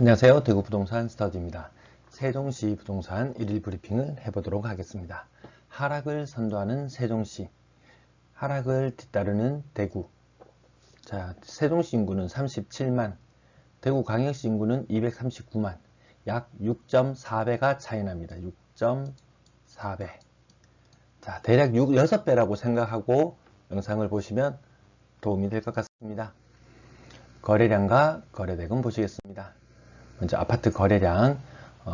안녕하세요. 대구부동산 스터디입니다. 세종시 부동산 1일 브리핑을 해보도록 하겠습니다. 하락을 선도하는 세종시, 하락을 뒤따르는 대구. 자, 세종시 인구는 37만, 대구광역시 인구는 239만, 약 6.4배가 차이 납니다. 6.4배. 자, 대략 6배라고 생각하고 영상을 보시면 도움이 될 것 같습니다. 거래량과 거래대금 보시겠습니다. 먼저 아파트 거래량,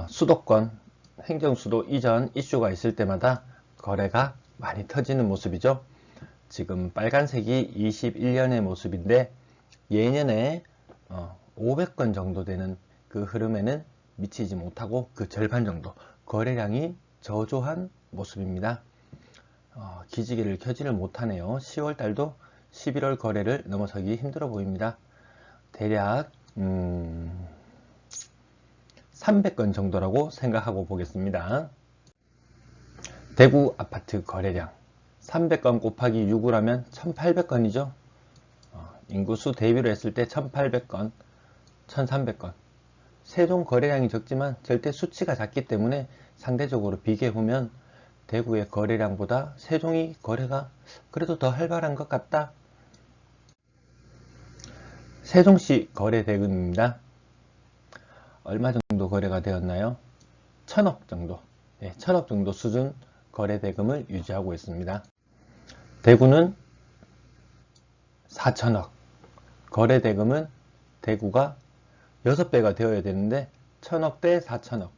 수도권, 행정수도 이전 이슈가 있을 때마다 거래가 많이 터지는 모습이죠. 지금 빨간색이 21년의 모습인데 예년에 500건 정도 되는 그 흐름에는 미치지 못하고 그 절반 정도 거래량이 저조한 모습입니다. 기지개를 켜지를 못하네요. 10월달도 11월 거래를 넘어서기 힘들어 보입니다. 대략 300건 정도라고 생각하고 보겠습니다. 대구 아파트 거래량 300건 곱하기 6을 하면 1800건이죠. 인구수 대비로 했을 때 1800건, 1300건. 세종 거래량이 적지만 절대 수치가 작기 때문에 상대적으로 비교해보면 대구의 거래량보다 세종이 거래가 그래도 더 활발한 것 같다. 세종시 거래 대금입니다. 얼마 정도 거래가 되었나요? 1000억 정도, 1000억 정도 수준 거래 대금을 유지하고 있습니다. 대구는 4000억, 거래 대금은 대구가 6배가 되어야 되는데 1000억 대 4000억,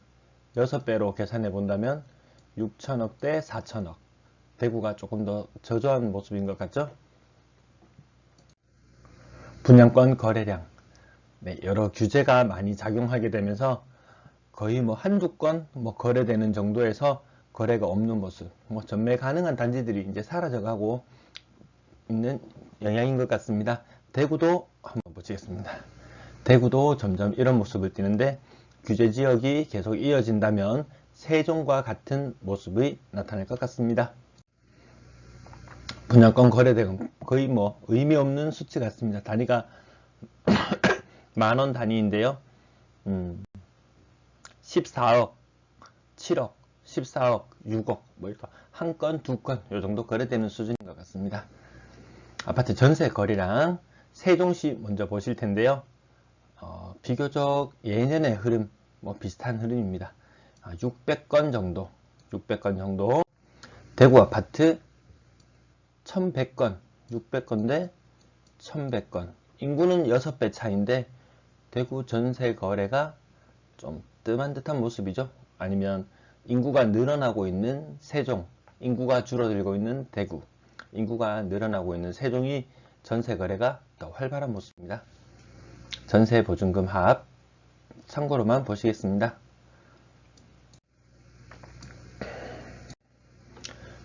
6배로 계산해 본다면 6000억 대 4000억, 대구가 조금 더 저조한 모습인 것 같죠? 분양권 거래량, 여러 규제가 많이 작용하게 되면서 거의 한두 건 거래되는 정도에서 거래가 없는 모습, 전매 가능한 단지들이 이제 사라져가고 있는 영향인 것 같습니다. 대구도 한번 보시겠습니다. 대구도 점점 이런 모습을 띠는데 규제 지역이 계속 이어진다면 세종과 같은 모습이 나타날 것 같습니다. 분양권 거래대금 거의 의미 없는 수치 같습니다. 단위가 만원 단위인데요. 14억, 7억, 14억, 6억 이렇게 한 건, 두 건 이 정도 거래되는 수준인 것 같습니다. 아파트 전세 거래량 세종시 먼저 보실 텐데요. 비교적 예년의 흐름 비슷한 흐름입니다. 600건 정도, 600건 정도. 대구 아파트 1100건, 600건 대 1100건. 인구는 6배 차이인데 대구 전세 거래가 좀 뜸한 듯한 모습이죠. 아니면 인구가 늘어나고 있는 세종, 인구가 줄어들고 있는 대구, 인구가 늘어나고 있는 세종이 전세 거래가 더 활발한 모습입니다. 전세 보증금 합 참고로만 보시겠습니다.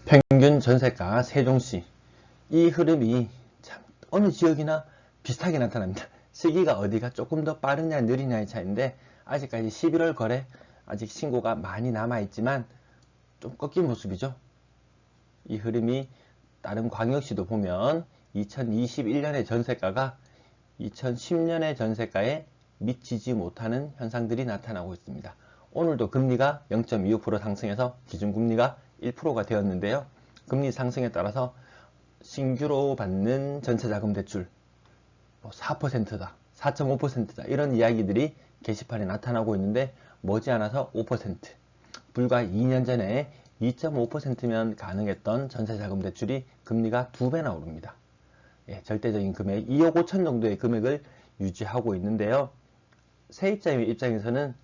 평균 전세가 세종시, 이 흐름이 참 어느 지역이나 비슷하게 나타납니다. 시기가 어디가 조금 더 빠르냐 느리냐의 차이인데 아직까지 11월 거래 아직 신고가 많이 남아있지만 좀 꺾인 모습이죠. 이 흐름이 다른 광역시도 보면 2021년의 전세가가 2010년의 전세가에 미치지 못하는 현상들이 나타나고 있습니다. 오늘도 금리가 0.25% 상승해서 기준금리가 1%가 되었는데요. 금리 상승에 따라서 신규로 받는 전세자금 대출 4%다, 4.5%다 이런 이야기들이 게시판에 나타나고 있는데 머지않아서 5%, 불과 2년 전에 2.5%면 가능했던 전세자금 대출이 금리가 2배나 오릅니다. 절대적인 금액 2억 5천 정도의 금액을 유지하고 있는데요. 세입자의 입장에서는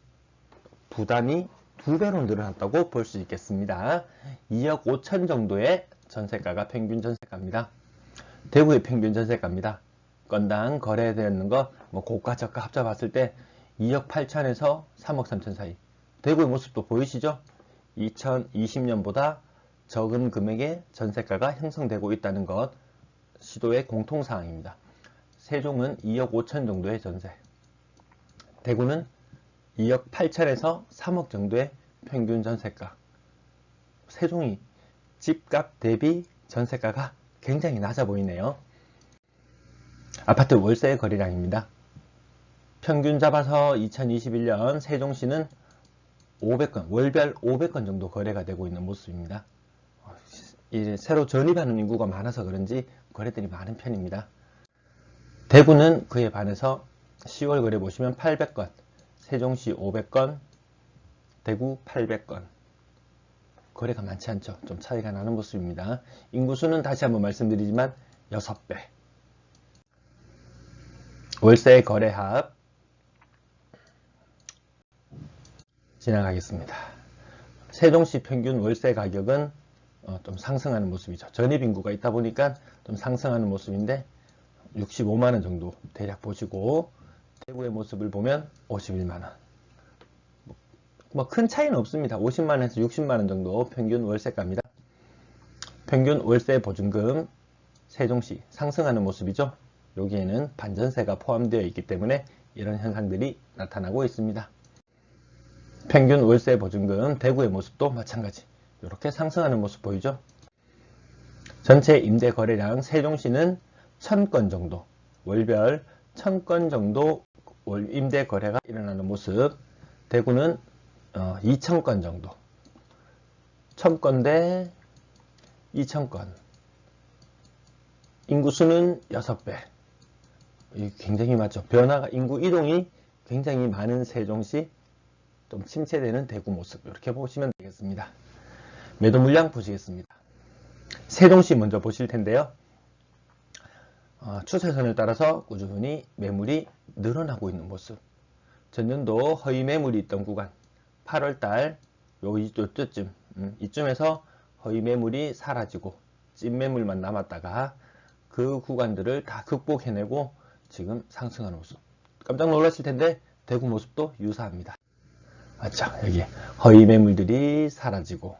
부담이 2배로 늘어났다고 볼 수 있겠습니다. 2억 5천 정도의 전세가가 평균 전세가입니다. 대구의 평균 전세가입니다. 건당 거래되는 거 고가 저가 합쳐 봤을 때 2억 8천에서 3억 3천 사이. 대구의 모습도 보이시죠? 2020년보다 적은 금액의 전세가가 형성되고 있다는 것 시도의 공통사항입니다. 세종은 2억 5천 정도의 전세, 대구는 2억 8천에서 3억 정도의 평균 전세가. 세종이 집값 대비 전세가가 굉장히 낮아 보이네요. 아파트 월세 거래량입니다. 평균 잡아서 2021년 세종시는 500건, 월별 500건 정도 거래가 되고 있는 모습입니다. 이제 새로 전입하는 인구가 많아서 그런지 거래들이 많은 편입니다. 대구는 그에 반해서 10월 거래 보시면 800건, 세종시 500건, 대구 800건. 거래가 많지 않죠. 좀 차이가 나는 모습입니다. 인구수는 다시 한번 말씀드리지만 6배. 월세 거래합 지나가겠습니다. 세종시 평균 월세 가격은 좀 상승하는 모습이죠. 전입인구가 있다 보니까 좀 상승하는 모습인데 65만원 정도 대략 보시고, 대구의 모습을 보면 51만원. 뭐 큰 차이는 없습니다. 50만원에서 60만원 정도 평균 월세가입니다. 평균 월세 보증금 세종시 상승하는 모습이죠. 여기에는 반전세가 포함되어 있기 때문에 이런 현상들이 나타나고 있습니다. 평균 월세 보증금 대구의 모습도 마찬가지 이렇게 상승하는 모습 보이죠. 전체 임대 거래량 세종시는 1000건 정도, 월별 1000건 정도 임대 거래가 일어나는 모습. 대구는 2000건 정도, 1000건 대 2000건. 인구수는 6배. 굉장히 많죠. 변화가, 인구 이동이 굉장히 많은 세종시, 좀 침체되는 대구 모습, 이렇게 보시면 되겠습니다. 매도 물량 보시겠습니다. 세종시 먼저 보실 텐데요. 추세선을 따라서 꾸준히 매물이 늘어나고 있는 모습. 전년도 허위 매물이 있던 구간, 8월달 요쯤 이쯤에서 허위 매물이 사라지고 찐 매물만 남았다가 그 구간들을 다 극복해내고 지금 상승하는 모습. 깜짝 놀라실 텐데 대구 모습도 유사합니다. 맞죠? 여기 허위 매물들이 사라지고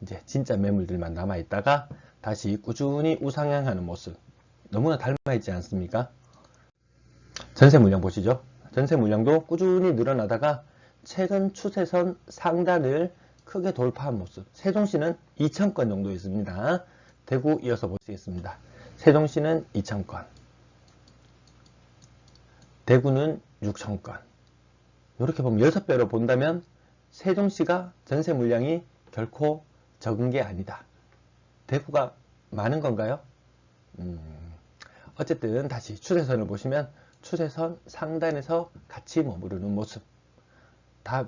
이제 진짜 매물들만 남아있다가 다시 꾸준히 우상향하는 모습. 너무나 닮아있지 않습니까? 전세 물량 보시죠. 전세 물량도 꾸준히 늘어나다가 최근 추세선 상단을 크게 돌파한 모습. 세종시는 2000건 정도 있습니다. 대구 이어서 보시겠습니다. 세종시는 2000건, 대구는 6000건. 이렇게 보면 6배로 본다면 세종시가 전세 물량이 결코 적은 게 아니다. 대구가 많은 건가요? 어쨌든 다시 추세선을 보시면 추세선 상단에서 같이 머무르는 모습.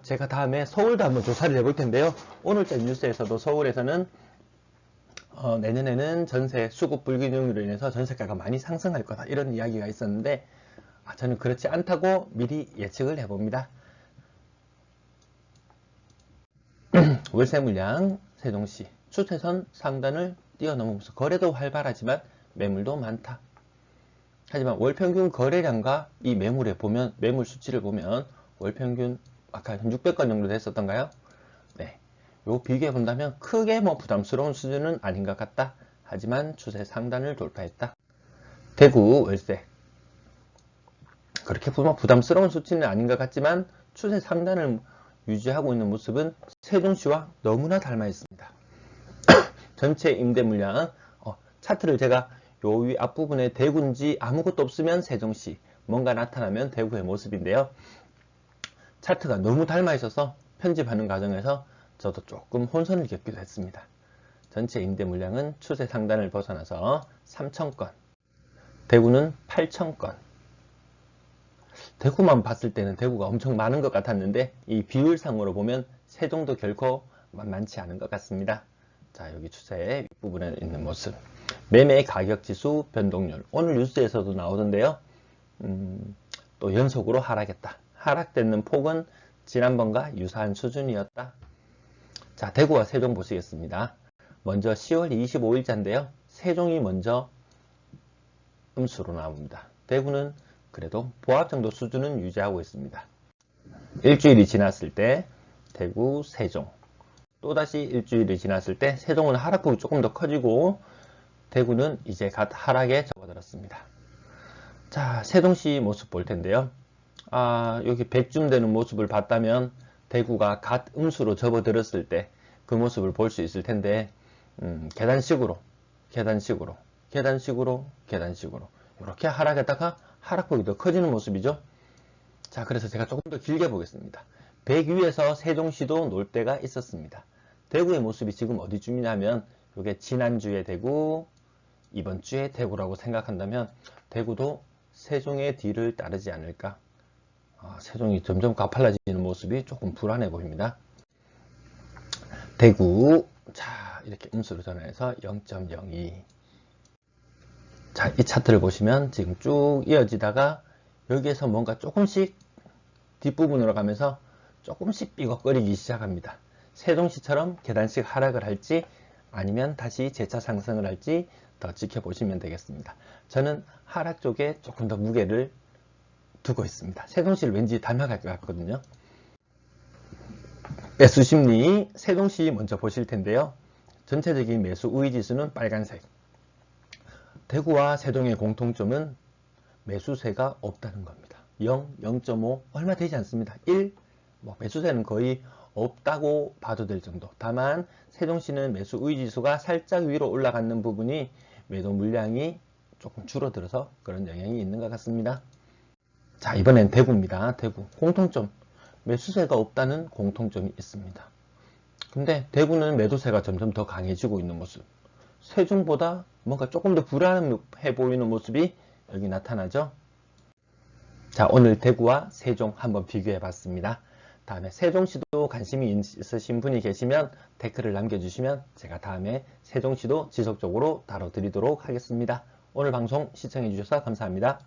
제가 다음에 서울도 한번 조사를 해볼 텐데요. 오늘자 뉴스에서도 서울에서는 내년에는 전세 수급 불균형으로 인해서 전세가가 많이 상승할 거다, 이런 이야기가 있었는데 저는 그렇지 않다고 미리 예측을 해봅니다. 월세 물량 세종시 추세선 상단을 뛰어넘으면서 거래도 활발하지만 매물도 많다. 하지만 월평균 거래량과 이 매물에 보면, 매물 수치를 보면 월평균 아까 600건 정도 됐었던가요? 네, 요 비교해 본다면 크게 뭐 부담스러운 수준은 아닌 것 같다. 하지만 추세 상단을 돌파했다. 대구 월세 그렇게 부담스러운 수치는 아닌 것 같지만 추세 상단을 유지하고 있는 모습은 세종시와 너무나 닮아 있습니다. 전체 임대 물량 차트를 제가 요 위 앞부분에 대구인지 아무것도 없으면 세종시, 뭔가 나타나면 대구의 모습인데요. 차트가 너무 닮아 있어서 편집하는 과정에서 저도 조금 혼선을 겪기도 했습니다. 전체 임대 물량은 추세 상단을 벗어나서 3000건, 대구는 8000건. 대구만 봤을 때는 대구가 엄청 많은 것 같았는데 이 비율상으로 보면 세종도 결코 만만치 않은 것 같습니다. 자, 여기 추세 윗부분에 있는 모습. 매매 가격 지수 변동률. 오늘 뉴스에서도 나오던데요. 또 연속으로 하락했다. 하락되는 폭은 지난번과 유사한 수준이었다. 자, 대구와 세종 보시겠습니다. 먼저 10월 25일자인데요. 세종이 먼저 음수로 나옵니다. 대구는 그래도 보합 정도 수준은 유지하고 있습니다. 일주일이 지났을 때 대구, 세종. 또다시 일주일이 지났을 때 세종은 하락폭이 조금 더 커지고 대구는 이제 갓 하락에 접어들었습니다. 자, 세종시 모습 볼 텐데요. 여기 100쯤 되는 모습을 봤다면 대구가 갓 음수로 접어들었을 때 그 모습을 볼 수 있을 텐데 계단식으로 이렇게 하락했다가 하락폭이 더 커지는 모습이죠. 자, 그래서 제가 조금 더 길게 보겠습니다. 100위에서 세종시도 놀 때가 있었습니다. 대구의 모습이 지금 어디쯤이냐면 이게 지난주에 대구, 이번 주에 대구라고 생각한다면 대구도 세종의 뒤를 따르지 않을까. 세종이 점점 가팔라지는 모습이 조금 불안해 보입니다. 대구, 자, 이렇게 음수로 전환해서 0.02. 자, 이 차트를 보시면 지금 쭉 이어지다가 여기에서 뭔가 조금씩 뒷부분으로 가면서 조금씩 삐걱거리기 시작합니다. 세종시처럼 계단식 하락을 할지 아니면 다시 재차 상승을 할지 더 지켜보시면 되겠습니다. 저는 하락 쪽에 조금 더 무게를 두고 있습니다. 세종시를 왠지 닮아갈 것 같거든요. 매수 심리, 세종시 먼저 보실 텐데요. 전체적인 매수 우위 지수는 빨간색. 대구와 세종의 공통점은 매수세가 없다는 겁니다. 0, 0.5 얼마 되지 않습니다. 1, 매수세는 거의 없다고 봐도 될 정도. 다만 세종시는 매수 우위 지수가 살짝 위로 올라가는 부분이 매도 물량이 조금 줄어들어서 그런 영향이 있는 것 같습니다. 자, 이번엔 대구입니다. 대구 공통점, 매수세가 없다는 공통점이 있습니다. 근데 대구는 매도세가 점점 더 강해지고 있는 모습, 세종보다 뭔가 조금 더 불안해 보이는 모습이 여기 나타나죠. 자, 오늘 대구와 세종 한번 비교해 봤습니다. 다음에 세종시도 관심이 있으신 분이 계시면 댓글을 남겨주시면 제가 다음에 세종시도 지속적으로 다뤄드리도록 하겠습니다. 오늘 방송 시청해 주셔서 감사합니다.